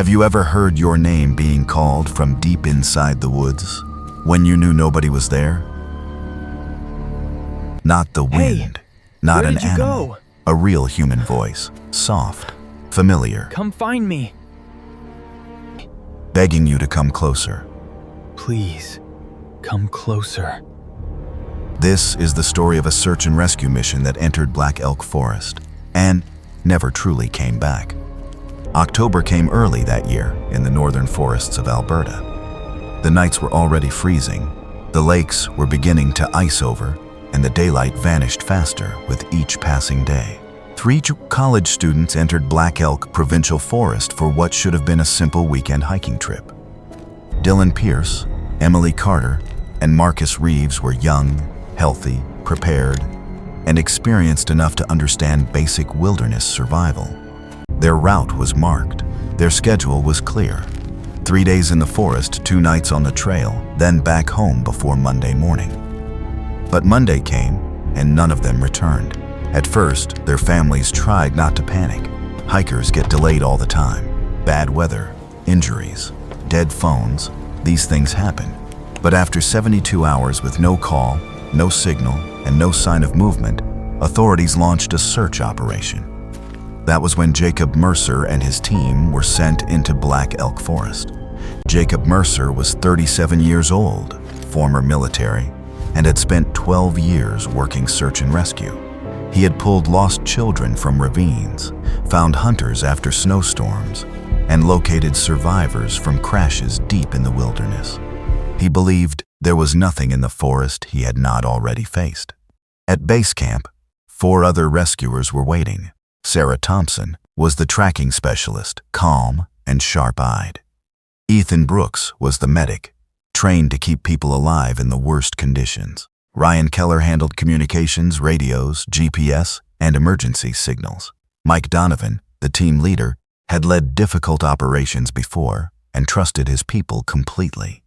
Have you ever heard your name being called from deep inside the woods, when you knew nobody was there? Not the wind, not an animal, a real human voice, soft, familiar. Come find me. Begging you to come closer. Please, come closer. This is the story of a search and rescue mission that entered Black Elk Forest and never truly came back. October came early that year in the northern forests of Alberta. The nights were already freezing, the lakes were beginning to ice over, and the daylight vanished faster with each passing day. 3 college students entered Black Elk Provincial Forest for what should have been a simple weekend hiking trip. Dylan Pierce, Emily Carter, and Marcus Reeves were young, healthy, prepared, and experienced enough to understand basic wilderness survival. Their route was marked. Their schedule was clear. 3 days in the forest, 2 nights on the trail, then back home before Monday morning. But Monday came, and none of them returned. At first, their families tried not to panic. Hikers get delayed all the time. Bad weather, injuries, dead phones, these things happen. But after 72 hours with no call, no signal, and no sign of movement, authorities launched a search operation. That was when Jacob Mercer and his team were sent into Black Elk Forest. Jacob Mercer was 37 years old, former military, and had spent 12 years working search and rescue. He had pulled lost children from ravines, found hunters after snowstorms, and located survivors from crashes deep in the wilderness. He believed there was nothing in the forest he had not already faced. At base camp, 4 other rescuers were waiting. Sarah Thompson was the tracking specialist, calm and sharp-eyed. Ethan Brooks was the medic, trained to keep people alive in the worst conditions. Ryan Keller handled communications, radios, GPS, and emergency signals. Mike Donovan, the team leader, had led difficult operations before and trusted his people completely.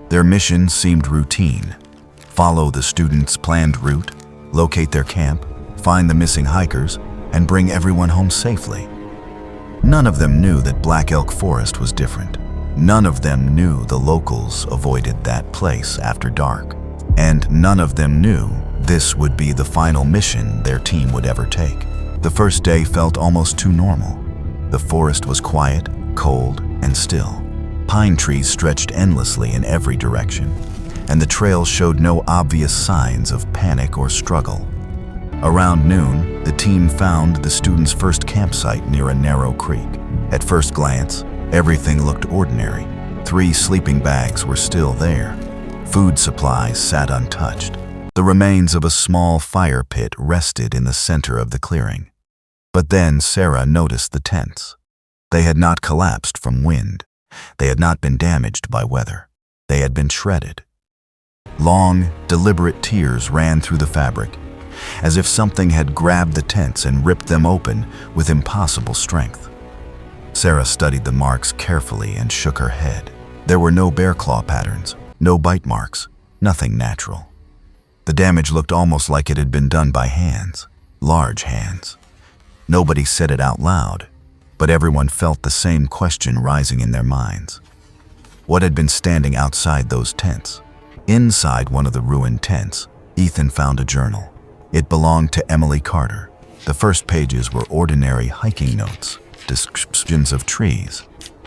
Their mission seemed routine: follow the students' planned route, locate their camp, find the missing hikers, and bring everyone home safely. None of them knew that Black Elk Forest was different. None of them knew the locals avoided that place after dark. And none of them knew this would be the final mission their team would ever take. The first day felt almost too normal. The forest was quiet, cold, and still. Pine trees stretched endlessly in every direction, and the trail showed no obvious signs of panic or struggle. Around noon, the team found the students' first campsite near a narrow creek. At first glance, everything looked ordinary. 3 sleeping bags were still there. Food supplies sat untouched. The remains of a small fire pit rested in the center of the clearing. But then Sarah noticed the tents. They had not collapsed from wind. They had not been damaged by weather. They had been shredded. Long, deliberate tears ran through the fabric, as if something had grabbed the tents and ripped them open with impossible strength. Sarah studied the marks carefully and shook her head. There were no bear claw patterns, no bite marks, nothing natural. The damage looked almost like it had been done by hands, large hands. Nobody said it out loud, but everyone felt the same question rising in their minds. What had been standing outside those tents? Inside one of the ruined tents, Ethan found a journal. It belonged to Emily Carter. The first pages were ordinary hiking notes, descriptions of trees,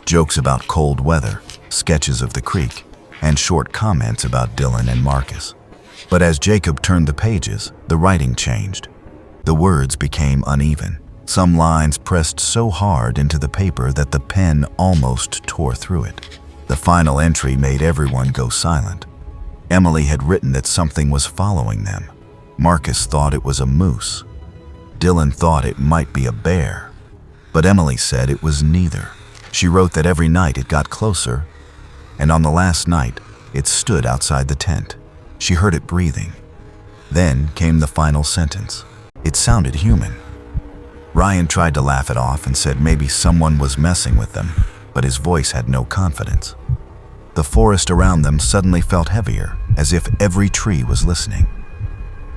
jokes about cold weather, sketches of the creek, and short comments about Dylan and Marcus. But as Jacob turned the pages, the writing changed. The words became uneven. Some lines pressed so hard into the paper that the pen almost tore through it. The final entry made everyone go silent. Emily had written that something was following them. Marcus thought it was a moose. Dylan thought it might be a bear. But Emily said it was neither. She wrote that every night it got closer, and on the last night, it stood outside the tent. She heard it breathing. Then came the final sentence. It sounded human. Ryan tried to laugh it off and said maybe someone was messing with them, but his voice had no confidence. The forest around them suddenly felt heavier, as if every tree was listening.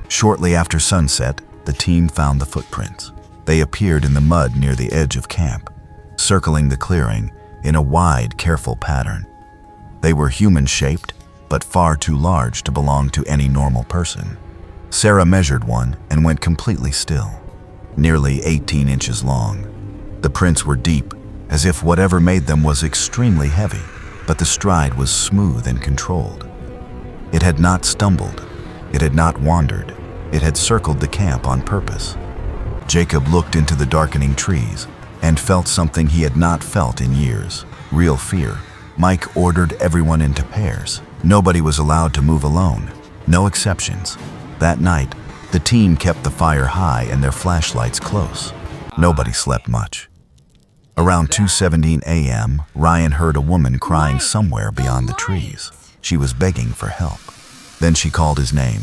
Shortly after sunset, the team found the footprints. They appeared in the mud near the edge of camp. Circling the clearing, in a wide, careful pattern. They were human-shaped, but far too large to belong to any normal person. Sarah measured one and went completely still, nearly 18 inches long. The prints were deep, as if whatever made them was extremely heavy, but the stride was smooth and controlled. It had not stumbled. It had not wandered. It had circled the camp on purpose. Jacob looked into the darkening trees and felt something he had not felt in years, real fear. Mike ordered everyone into pairs. Nobody was allowed to move alone, no exceptions. That night, the team kept the fire high and their flashlights close. Nobody slept much. Around 2:17 a.m., Ryan heard a woman crying somewhere beyond the trees. She was begging for help. Then she called his name.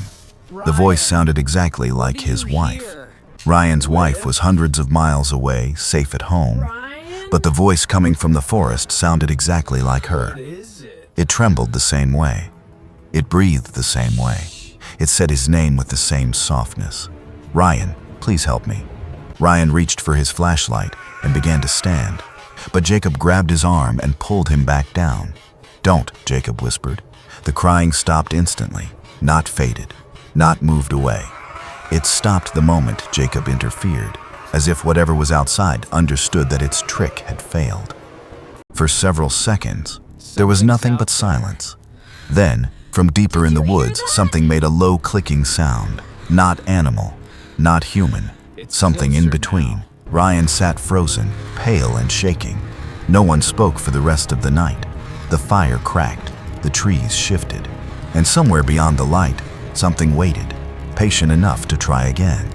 The voice sounded exactly like his wife. Ryan's wife was hundreds of miles away, safe at home, but the voice coming from the forest sounded exactly like her. It trembled the same way. It breathed the same way. It said his name with the same softness. "Ryan, please help me." Ryan reached for his flashlight and began to stand, but Jacob grabbed his arm and pulled him back down. "Don't," Jacob whispered. The crying stopped instantly, not faded, not moved away. It stopped the moment Jacob interfered, as if whatever was outside understood that its trick had failed. For several seconds, there was nothing but silence. Then, from deeper in the woods, something made a low clicking sound. Not animal, not human, something in between. Ryan sat frozen, pale and shaking. No one spoke for the rest of the night. The fire cracked, the trees shifted, and somewhere beyond the light, something waited, patient enough to try again.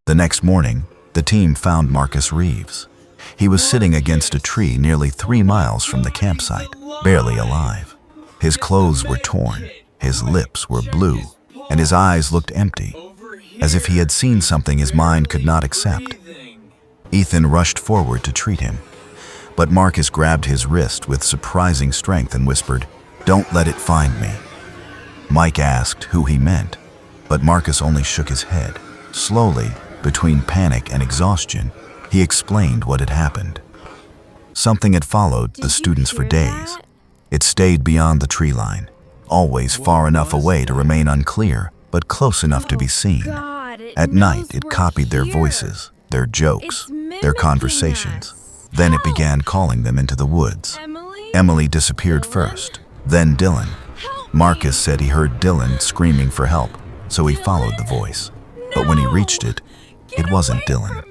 The next morning, the team found Marcus Reeves. He was sitting against a tree nearly 3 miles from the campsite, barely alive. His clothes were torn, his lips were blue, and his eyes looked empty, as if he had seen something his mind could not accept. Ethan rushed forward to treat him, but Marcus grabbed his wrist with surprising strength and whispered, "Don't let it find me." Mike asked who he meant, but Marcus only shook his head. Slowly, between panic and exhaustion, he explained what had happened. Something had followed the students for days. It stayed beyond the tree line, always far enough away to remain unclear, but close enough to be seen. At night, it copied their voices, their jokes, their conversations. Then it began calling them into the woods. Emily disappeared first, then Dylan. Marcus said he heard Dylan screaming for help, so he followed the voice. But when he reached it, it wasn't Dylan.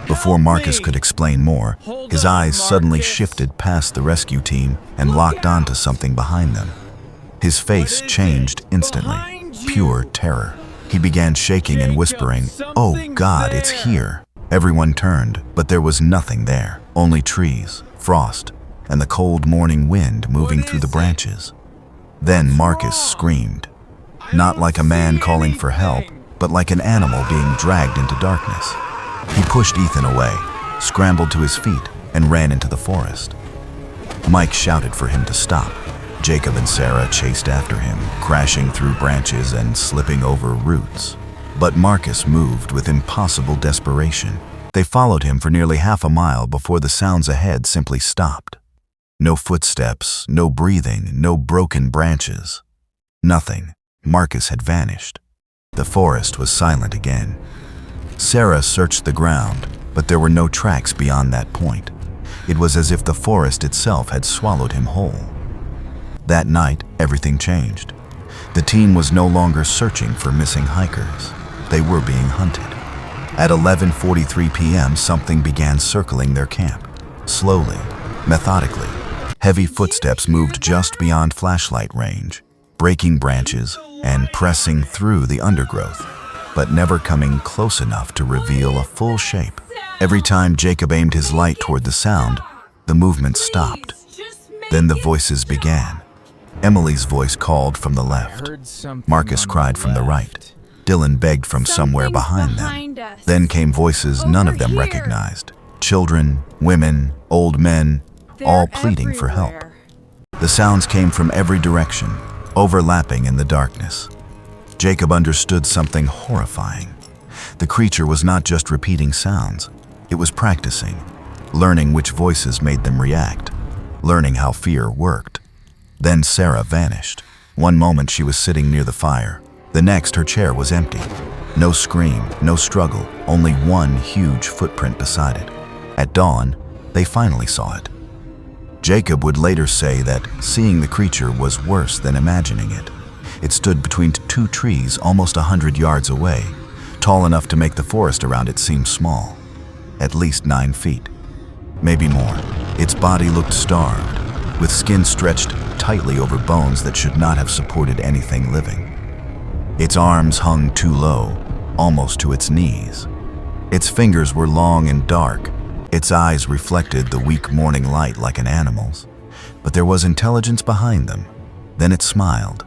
Before Marcus could explain more, his eyes suddenly shifted past the rescue team and locked onto something behind them. His face changed instantly, pure terror. He began shaking and whispering, "Oh God, it's here." Everyone turned, but there was nothing there. Only trees, frost, and the cold morning wind moving through the branches. Then Marcus screamed, not like a man calling for help, but like an animal being dragged into darkness. He pushed Ethan away, scrambled to his feet, and ran into the forest. Mike shouted for him to stop. Jacob and Sarah chased after him, crashing through branches and slipping over roots. But Marcus moved with impossible desperation. They followed him for nearly half a mile before the sounds ahead simply stopped. No footsteps, no breathing, no broken branches. Nothing. Marcus had vanished. The forest was silent again. Sarah searched the ground, but there were no tracks beyond that point. It was as if the forest itself had swallowed him whole. That night, everything changed. The team was no longer searching for missing hikers. They were being hunted. At 11:43 p.m., something began circling their camp. Slowly, methodically, heavy footsteps moved just beyond flashlight range, breaking branches and pressing through the undergrowth, but never coming close enough to reveal a full shape. Every time Jacob aimed his light toward the sound, the movement stopped. Then the voices began. Emily's voice called from the left. Marcus cried from the right. Dylan begged from somewhere behind them. Then came voices none of them recognized. Children, women, old men, all pleading for help. The sounds came from every direction, overlapping in the darkness. Jacob understood something horrifying. The creature was not just repeating sounds. It was practicing, learning which voices made them react. learning how fear worked. Then Sarah vanished. One moment she was sitting near the fire. The next, her chair was empty. No scream, no struggle, only one huge footprint beside it. At dawn, they finally saw it. Jacob would later say that seeing the creature was worse than imagining it. It stood between two trees almost 100 yards away, tall enough to make the forest around it seem small. At least 9 feet, maybe more. Its body looked starved, with skin stretched tightly over bones that should not have supported anything living. Its arms hung too low, almost to its knees. Its fingers were long and dark. Its eyes reflected the weak morning light like an animal's, but there was intelligence behind them. Then it smiled.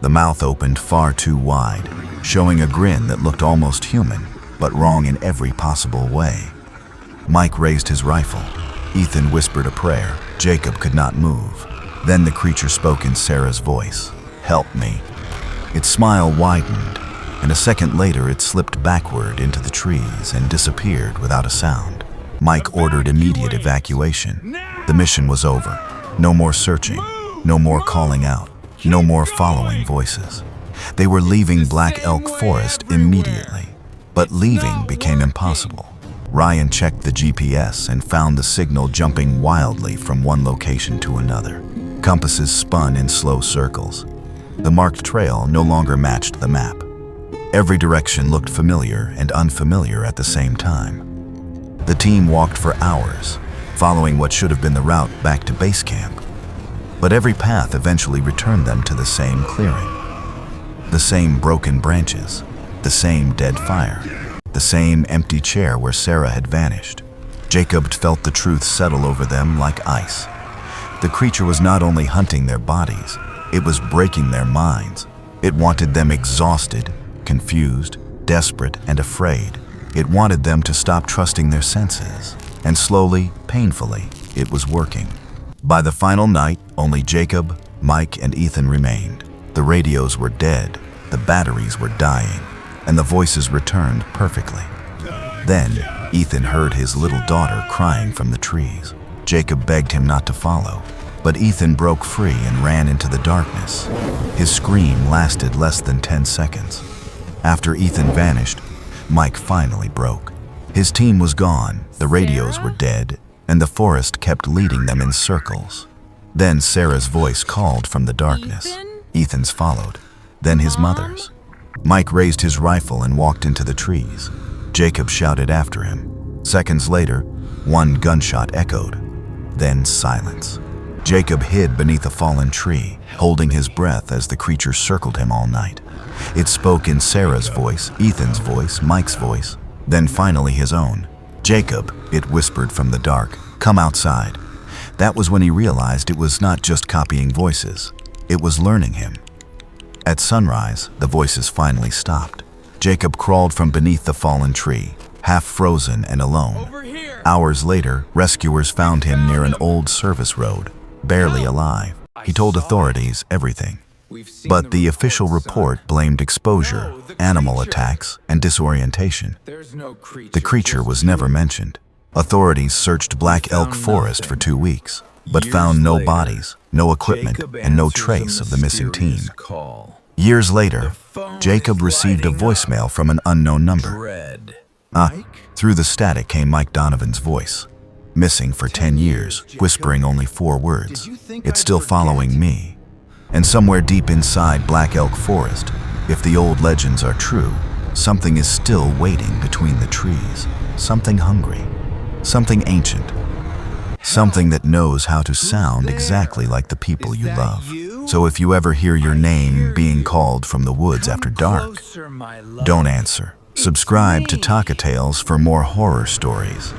The mouth opened far too wide, showing a grin that looked almost human, but wrong in every possible way. Mike raised his rifle. Ethan whispered a prayer. Jacob could not move. Then the creature spoke in Sarah's voice. "Help me." Its smile widened, and a second later it slipped backward into the trees and disappeared without a sound. Mike ordered immediate evacuation. The mission was over. No more searching, no more calling out, no more following voices. They were leaving Black Elk Forest immediately. But leaving became impossible. Ryan checked the GPS and found the signal jumping wildly from one location to another. Compasses spun in slow circles. The marked trail no longer matched the map. Every direction looked familiar and unfamiliar at the same time. The team walked for hours, following what should have been the route back to base camp. But every path eventually returned them to the same clearing. The same broken branches, the same dead fire, the same empty chair where Sarah had vanished. Jacob felt the truth settle over them like ice. The creature was not only hunting their bodies, it was breaking their minds. It wanted them exhausted, confused, desperate, and afraid. It wanted them to stop trusting their senses. And slowly, painfully, it was working. By the final night, only Jacob, Mike, and Ethan remained. The radios were dead, the batteries were dying, and the voices returned perfectly. Then, Ethan heard his little daughter crying from the trees. Jacob begged him not to follow, but Ethan broke free and ran into the darkness. His scream lasted less than 10 seconds. After Ethan vanished, Mike finally broke. His team was gone, the radios were dead, and the forest kept leading them in circles. Then Sarah's voice called from the darkness. Ethan's followed, then his mother's. Mike raised his rifle and walked into the trees. Jacob shouted after him. Seconds later, one gunshot echoed, then silence. Jacob hid beneath a fallen tree, holding his breath as the creature circled him all night. It spoke in Sarah's voice, Ethan's voice, Mike's voice, then finally his own. "Jacob," it whispered from the dark, "come outside." That was when he realized it was not just copying voices, it was learning him. At sunrise, the voices finally stopped. Jacob crawled from beneath the fallen tree, half frozen and alone. Hours later, rescuers found him near an old service road, barely alive. He told authorities everything. But the official report blamed exposure, animal attacks, and disorientation. The creature was never mentioned. Authorities searched Black Elk Forest for 2 weeks, but found no bodies, no equipment, and no trace of the missing team. Years later, Jacob received a voicemail from an unknown number. Through the static came Mike Donovan's voice. "Missing for 10 years, whispering only 4 words. It's still following me." And somewhere deep inside Black Elk Forest, if the old legends are true, something is still waiting between the trees. Something hungry, something ancient, something that knows how to sound exactly like the people you love. So if you ever hear your name being called from the woods after dark, don't answer. Subscribe to Taka Tales for more horror stories.